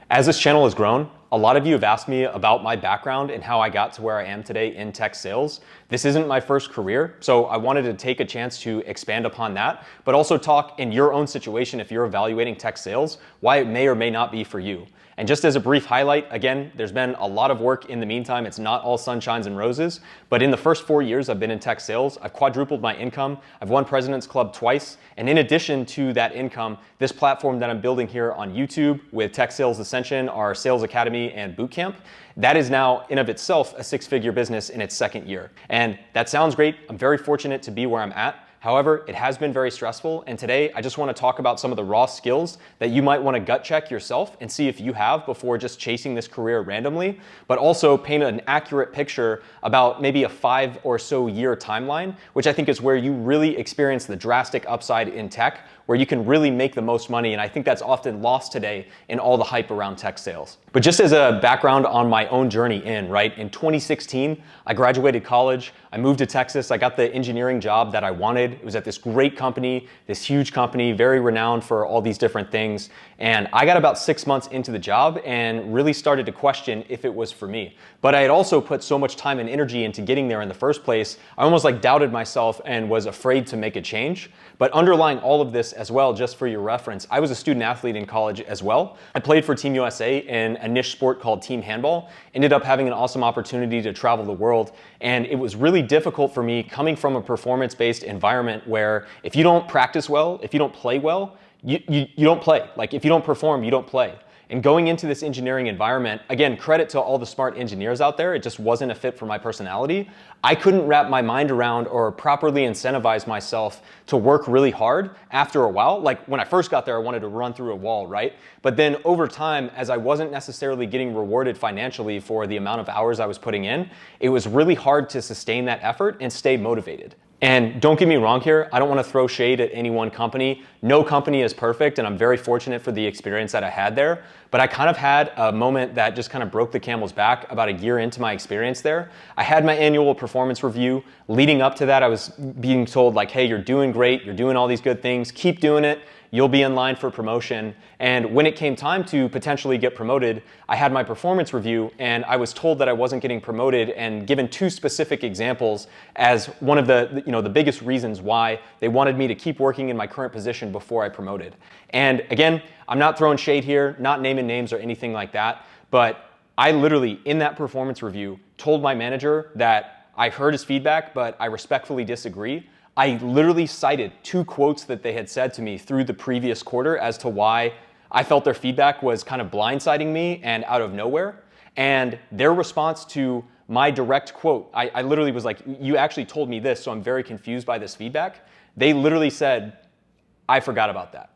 As this channel has grown, a lot of you have asked me about my background and how I got to where I am today in tech sales. This isn't my first career, so I wanted to take a chance to expand upon that, but also talk in your own situation if you're evaluating tech sales, why it may or may not be for you. And just as a brief highlight, again, there's been a lot of work in the meantime. It's not all sunshines and roses, but in the first 4 years I've been in tech sales, I've quadrupled my income. I've won President's Club twice. And in addition to that income, this platform that I'm building here on YouTube with Tech Sales Ascension, our sales academy and bootcamp, that is now in of itself a six-figure business in its second year. And that sounds great. I'm very fortunate to be where I'm at. However, it has been very stressful, and today I just want to talk about some of the raw skills that you might want to gut check yourself and see if you have before just chasing this career randomly, but also paint an accurate picture about maybe a 5 or so year timeline, which I think is where you really experience the drastic upside in tech, where you can really make the most money, and I think that's often lost today in all the hype around tech sales. But just as a background on my own journey in 2016, I graduated college, I moved to Texas, I got the engineering job that I wanted. It was at this great company, this huge company, very renowned for all these different things, and I got about 6 months into the job and really started to question if it was for me. But I had also put so much time and energy into getting there in the first place, I almost doubted myself and was afraid to make a change. But underlying all of this as well, just for your reference, I was a student athlete in college as well. I played for Team USA in a niche sport called team handball, ended up having an awesome opportunity to travel the world. And it was really difficult for me coming from a performance-based environment where if you don't practice well, if you don't play well, you don't play. If you don't perform, you don't play. And going into this engineering environment, again, credit to all the smart engineers out there, it just wasn't a fit for my personality. I couldn't wrap my mind around or properly incentivize myself to work really hard after a while. When I first got there, I wanted to run through a wall, right? But then over time, as I wasn't necessarily getting rewarded financially for the amount of hours I was putting in, it was really hard to sustain that effort and stay motivated. And don't get me wrong here, I don't want to throw shade at any one company. No company is perfect, and I'm very fortunate for the experience that I had there. But I kind of had a moment that just kind of broke the camel's back about a year into my experience there. I had my annual performance review. Leading up to that, I was being told hey, you're doing great, you're doing all these good things, keep doing it. You'll be in line for promotion. And when it came time to potentially get promoted, I had my performance review and I was told that I wasn't getting promoted and given 2 specific examples as one of the biggest reasons why they wanted me to keep working in my current position before I promoted. And again, I'm not throwing shade here, not naming names or anything like that, but I literally, in that performance review, told my manager that I heard his feedback, but I respectfully disagree. I literally cited 2 quotes that they had said to me through the previous quarter as to why I felt their feedback was kind of blindsiding me and out of nowhere. And their response to my direct quote, I literally was like, you actually told me this, so I'm very confused by this feedback. They literally said, I forgot about that.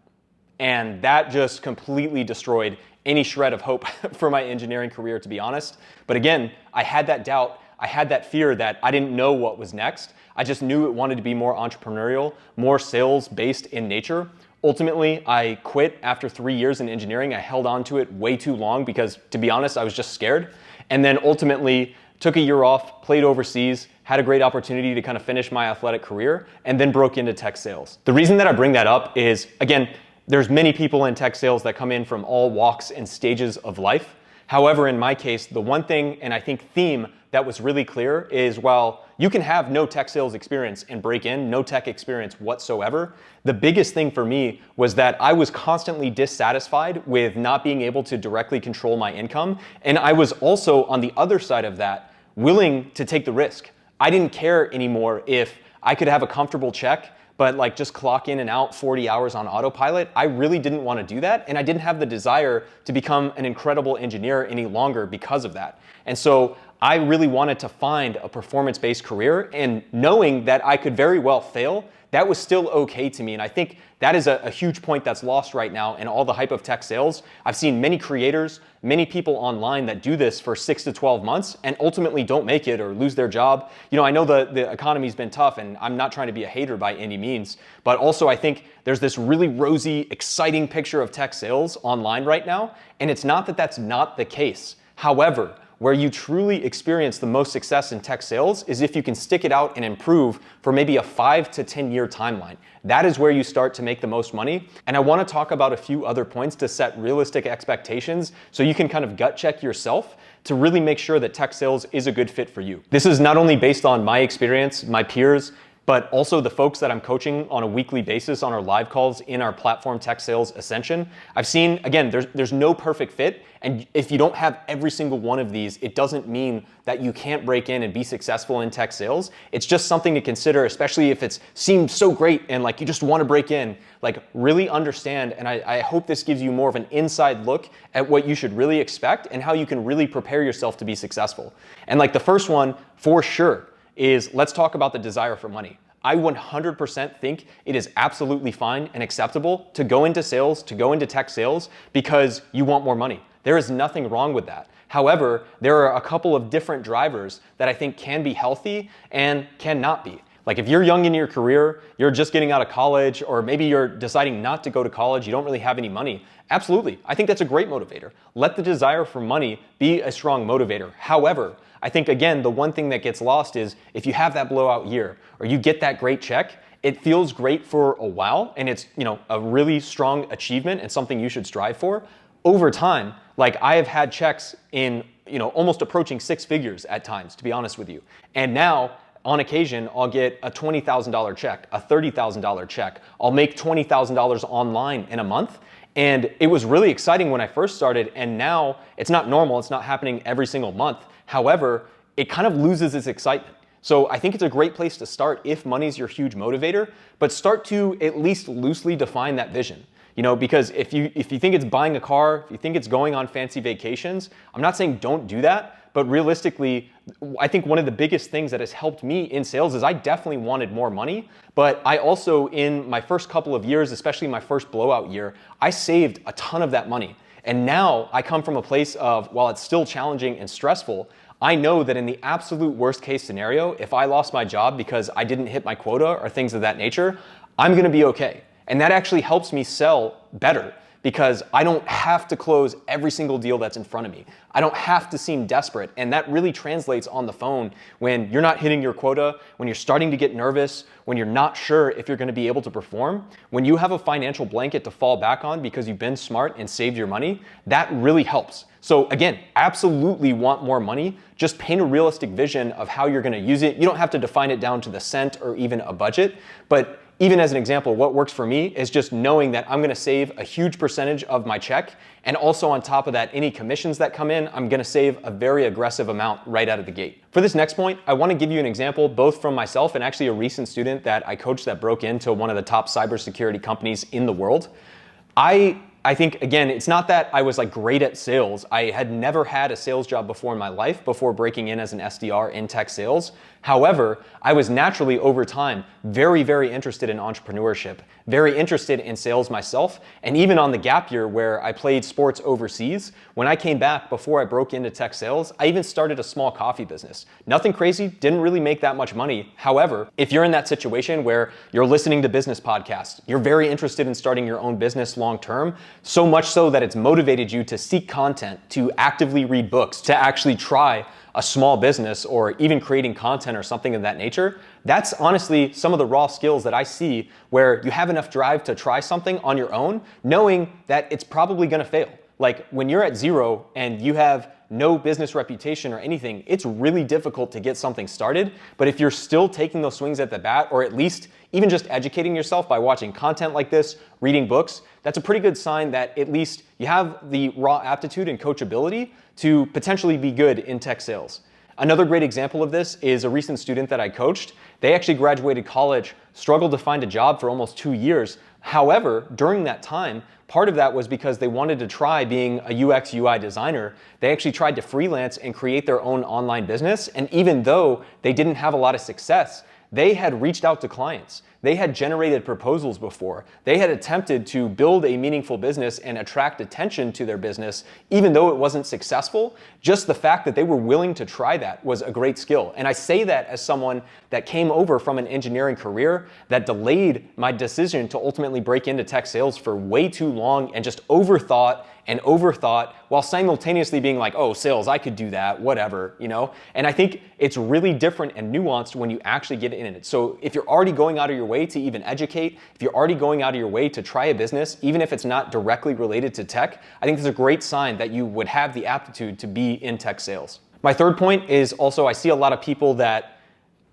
And that just completely destroyed any shred of hope for my engineering career, to be honest. But again, I had that doubt. I had that fear that I didn't know what was next. I just knew it wanted to be more entrepreneurial, more sales-based in nature. Ultimately, I quit after 3 years in engineering. I held on to it way too long because, to be honest, I was just scared. And then ultimately took a year off, played overseas, had a great opportunity to kind of finish my athletic career, and then broke into tech sales. The reason that I bring that up is, again, there's many people in tech sales that come in from all walks and stages of life. However, in my case, the one thing, and I think theme that was really clear is while you can have no tech sales experience and break in, no tech experience whatsoever, the biggest thing for me was that I was constantly dissatisfied with not being able to directly control my income. And I was also, on the other side of that, willing to take the risk. I didn't care anymore if I could have a comfortable check, but just clock in and out 40 hours on autopilot. I really didn't want to do that, and I didn't have the desire to become an incredible engineer any longer because of that. And so I really wanted to find a performance-based career, and knowing that I could very well fail, that was still okay to me. And I think that is a huge point that's lost right now in all the hype of tech sales. I've seen many creators, many people online that do this for 6 to 12 months and ultimately don't make it or lose their job. I know the economy's been tough, and I'm not trying to be a hater by any means, but also I think there's this really rosy, exciting picture of tech sales online right now, and it's not that that's not the case. However, where you truly experience the most success in tech sales is if you can stick it out and improve for maybe a 5 to 10 year timeline. That is where you start to make the most money. And I want to talk about a few other points to set realistic expectations so you can kind of gut check yourself to really make sure that tech sales is a good fit for you. This is not only based on my experience, my peers, but also the folks that I'm coaching on a weekly basis on our live calls in our platform Tech Sales Ascension. I've seen, again, there's no perfect fit. And if you don't have every single one of these, it doesn't mean that you can't break in and be successful in tech sales. It's just something to consider, especially if it's seemed so great and like you just want to break in. Like really understand, and I hope this gives you more of an inside look at what you should really expect and how you can really prepare yourself to be successful. And like the first one, for sure, is let's talk about the desire for money. I 100% think it is absolutely fine and acceptable to go into sales, to go into tech sales because you want more money. There is nothing wrong with that. However, there are a couple of different drivers that I think can be healthy and cannot be. Like if you're young in your career, you're just getting out of college, or maybe you're deciding not to go to college, you don't really have any money. Absolutely, I think that's a great motivator. Let the desire for money be a strong motivator. However, I think, again, the one thing that gets lost is if you have that blowout year or you get that great check, it feels great for a while and it's, a really strong achievement and something you should strive for. Over time, like I have had checks in, almost approaching 6 figures at times, to be honest with you. And now, on occasion, I'll get a $20,000 check, a $30,000 check. I'll make $20,000 online in a month. And it was really exciting when I first started, and now it's not normal, it's not happening every single month. However, it kind of loses its excitement. So I think it's a great place to start if money's your huge motivator, but start to at least loosely define that vision. Because if you think it's buying a car, if you think it's going on fancy vacations, I'm not saying don't do that, but realistically, I think one of the biggest things that has helped me in sales is I definitely wanted more money, but I also, in my first couple of years, especially my first blowout year, I saved a ton of that money. And now I come from a place of, while it's still challenging and stressful, I know that in the absolute worst case scenario, if I lost my job because I didn't hit my quota or things of that nature, I'm gonna be okay. And that actually helps me sell better because I don't have to close every single deal that's in front of me. I don't have to seem desperate. And that really translates on the phone when you're not hitting your quota, when you're starting to get nervous, when you're not sure if you're gonna be able to perform. When you have a financial blanket to fall back on because you've been smart and saved your money, that really helps. So again, absolutely want more money. Just paint a realistic vision of how you're gonna use it. You don't have to define it down to the cent or even a budget, but even as an example, what works for me is just knowing that I'm gonna save a huge percentage of my check, and also on top of that, any commissions that come in, I'm gonna save a very aggressive amount right out of the gate. For this next point, I wanna give you an example both from myself and actually a recent student that I coached that broke into one of the top cybersecurity companies in the world. I think, again, it's not that I was like great at sales. I had never had a sales job before in my life before breaking in as an SDR in tech sales. However, I was naturally over time very, very interested in entrepreneurship, very interested in sales myself. And even on the gap year where I played sports overseas, when I came back before I broke into tech sales, I even started a small coffee business. Nothing crazy, didn't really make that much money. However, if you're in that situation where you're listening to business podcasts, you're very interested in starting your own business long term, so much so that it's motivated you to seek content, to actively read books, to actually try a small business or even creating content or something of that nature, that's honestly some of the raw skills that I see where you have enough drive to try something on your own, knowing that it's probably gonna fail. Like when you're at zero and you have no business reputation or anything, it's really difficult to get something started. But if you're still taking those swings at the bat, or at least even just educating yourself by watching content like this, reading books, that's a pretty good sign that at least you have the raw aptitude and coachability to potentially be good in tech sales. Another great example of this is a recent student that I coached. They actually graduated college, struggled to find a job for almost 2 years. However, during that time, part of that was because they wanted to try being a UX UI designer. They actually tried to freelance and create their own online business. And even though they didn't have a lot of success, they had reached out to clients. They had generated proposals before. They had attempted to build a meaningful business and attract attention to their business, even though it wasn't successful. Just the fact that they were willing to try that was a great skill. And I say that as someone that came over from an engineering career that delayed my decision to ultimately break into tech sales for way too long and just overthought and overthought while simultaneously being like, oh, sales, I could do that, whatever, you know? And I think it's really different and nuanced when you actually get in it. So if you're already going out of your way to even educate, if you're already going out of your way to try a business, even if it's not directly related to tech, I think it's a great sign that you would have the aptitude to be in tech sales. My third point is also, I see a lot of people that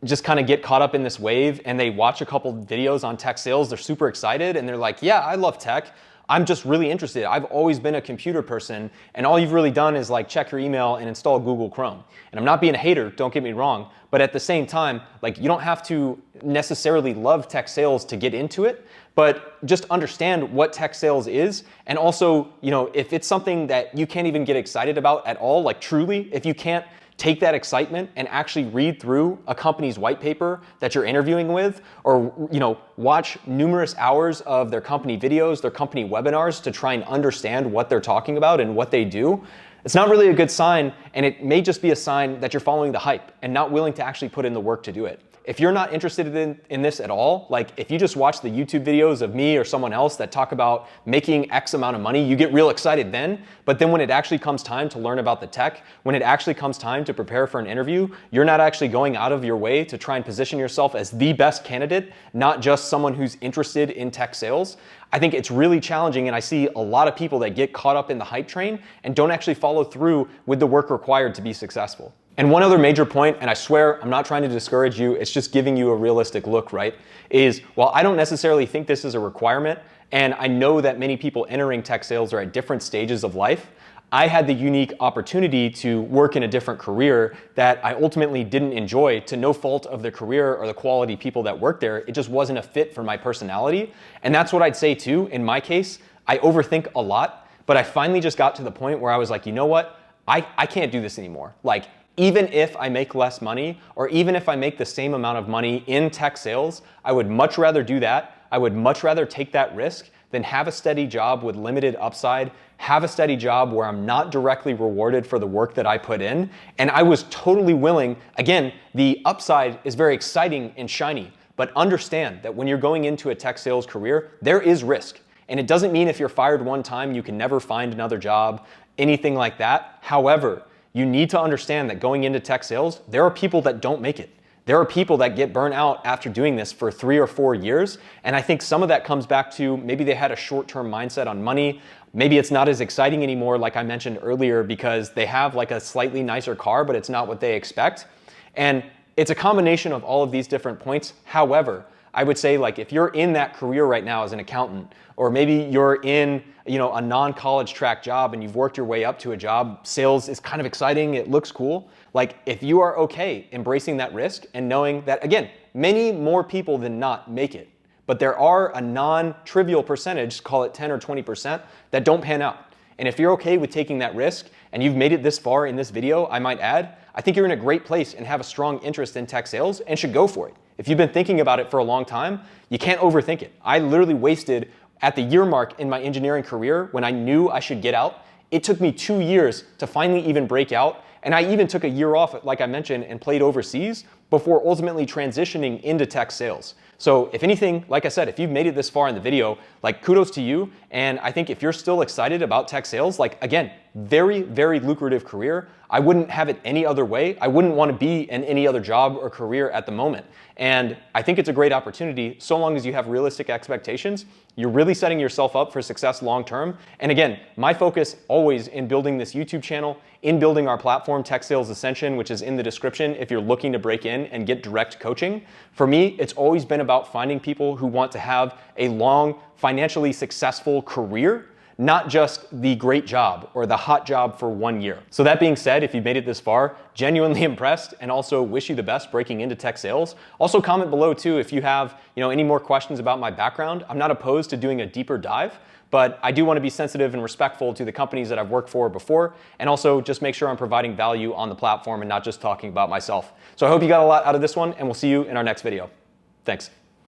just kind of get caught up in this wave and they watch a couple videos on tech sales, they're super excited and they're like, yeah, I love tech. I'm just really interested. I've always been a computer person, and all you've really done is like check your email and install Google Chrome. And I'm not being a hater, don't get me wrong, but at the same time, like, you don't have to necessarily love tech sales to get into it, but just understand what tech sales is. And also, you know, if it's something that you can't even get excited about at all, like truly, if you can't take that excitement and actually read through a company's white paper that you're interviewing with, or, you know, watch numerous hours of their company videos, their company webinars to try and understand what they're talking about and what they do, it's not really a good sign, and it may just be a sign that you're following the hype and not willing to actually put in the work to do it. If you're not interested in this at all, like if you just watch the YouTube videos of me or someone else that talk about making X amount of money, you get real excited then, but then when it actually comes time to learn about the tech, when it actually comes time to prepare for an interview, you're not actually going out of your way to try and position yourself as the best candidate, not just someone who's interested in tech sales. I think it's really challenging, and I see a lot of people that get caught up in the hype train and don't actually follow through with the work required to be successful. And one other major point, and I swear I'm not trying to discourage you, it's just giving you a realistic look, right? Is while I don't necessarily think this is a requirement, and I know that many people entering tech sales are at different stages of life, I had the unique opportunity to work in a different career that I ultimately didn't enjoy, to no fault of the career or the quality people that worked there. It just wasn't a fit for my personality. And that's what I'd say too. In my case, I overthink a lot, but I finally just got to the point where I was like, you know what? I can't do this anymore. Like, even if I make less money, or even if I make the same amount of money in tech sales, I would much rather do that. I would much rather take that risk than have a steady job with limited upside, have a steady job where I'm not directly rewarded for the work that I put in. And I was totally willing, again, the upside is very exciting and shiny, but understand that when you're going into a tech sales career, there is risk. And it doesn't mean if you're fired one time, you can never find another job, anything like that. However, you need to understand that going into tech sales, there are people that don't make it. There are people that get burnt out after doing this for 3 or 4 years. And I think some of that comes back to maybe they had a short-term mindset on money. Maybe it's not as exciting anymore, like I mentioned earlier, because they have like a slightly nicer car, but it's not what they expect. And it's a combination of all of these different points. However, I would say, like, if you're in that career right now as an accountant, or maybe you're in, you know, a non-college track job and you've worked your way up to a job, sales is kind of exciting, it looks cool. Like, if you are okay embracing that risk and knowing that, again, many more people than not make it, but there are a non-trivial percentage, call it 10 or 20%, that don't pan out. And if you're okay with taking that risk, and you've made it this far in this video, I might add, I think you're in a great place and have a strong interest in tech sales and should go for it. If you've been thinking about it for a long time, you can't overthink it. I literally wasted, at the year mark in my engineering career, when I knew I should get out, it took me 2 years to finally even break out. And I even took a year off, like I mentioned, and played overseas before ultimately transitioning into tech sales. So if anything, like I said, if you've made it this far in the video, like, kudos to you. And I think if you're still excited about tech sales, like, again, very, very lucrative career. I wouldn't have it any other way. I wouldn't want to be in any other job or career at the moment. And I think it's a great opportunity so long as you have realistic expectations. You're really setting yourself up for success long term. And again, my focus always in building this YouTube channel, in building our platform, Tech Sales Ascension, which is in the description if you're looking to break in and get direct coaching. For me, it's always been about finding people who want to have a long, financially successful career, not just the great job or the hot job for 1 year. So that being said, if you've made it this far, genuinely impressed, and also wish you the best breaking into tech sales. Also comment below too if you have, any more questions about my background. I'm not opposed to doing a deeper dive, but I do want to be sensitive and respectful to the companies that I've worked for before, and also just make sure I'm providing value on the platform and not just talking about myself. So I hope you got a lot out of this one, and we'll see you in our next video. Thanks.